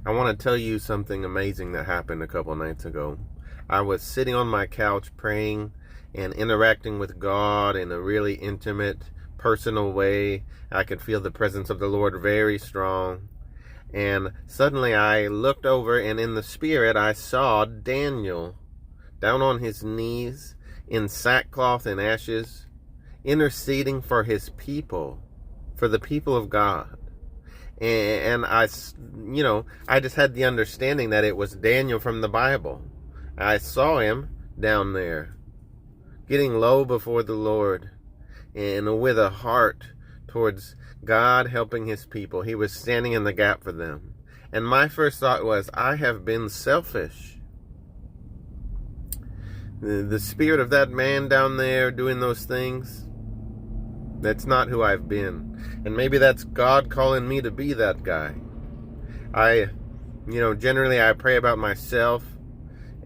I want to tell you something amazing that happened a couple nights ago. I was sitting on my couch praying and interacting with God in a really intimate, personal way. I could feel the presence of the Lord very strong. And suddenly I looked over, and in the spirit I saw Daniel down on his knees in sackcloth and ashes, interceding for his people, for the people of God. And I just had the understanding that it was Daniel from the Bible. I saw him down there, getting low before the Lord, and with a heart towards God helping his people. He was standing in the gap for them. And my first thought was, I have been selfish. The spirit of that man down there doing those things, that's not who I've been. And maybe that's God calling me to be that guy. Generally I pray about myself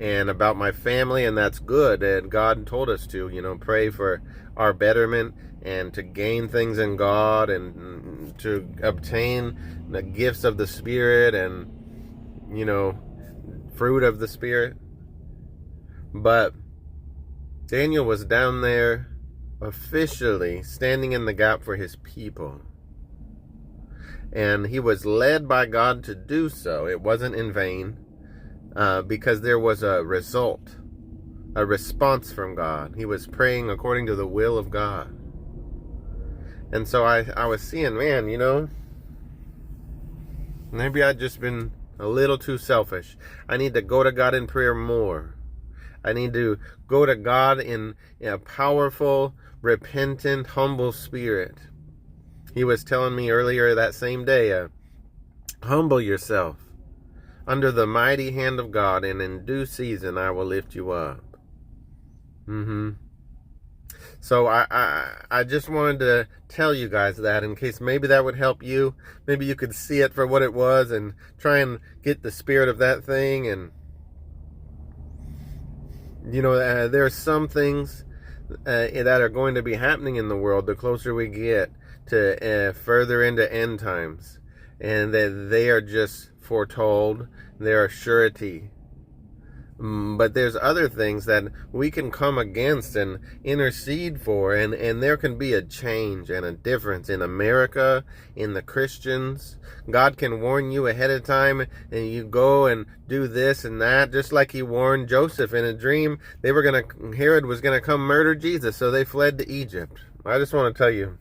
and about my family, and that's good. And God told us to, pray for our betterment and to gain things in God and to obtain the gifts of the Spirit and, fruit of the Spirit. But Daniel was down there officially standing in the gap for his people. And he was led by God to do so. It wasn't in vain, because there was a result, a response from God. He was praying according to the will of God. And so I was seeing, man, maybe I'd just been a little too selfish. I need to go to God in prayer more. I need to go to God in a powerful, repentant, humble spirit. He was telling me earlier that same day, humble yourself under the mighty hand of God, and in due season I will lift you up. So I just wanted to tell you guys that, in case maybe that would help you. Maybe you could see it for what it was and try and get the spirit of that thing. And there are some things that are going to be happening in the world the closer we get to further into end times, and that they are just foretold. They are surety. But there's other things that we can come against and intercede for, and there can be a change and a difference in America, in the Christians. God can warn you ahead of time, and you go and do this and that, just like he warned Joseph in a dream. Herod was gonna come murder Jesus, so they fled to Egypt. I just want to tell you,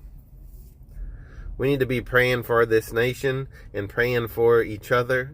we need to be praying for this nation and praying for each other.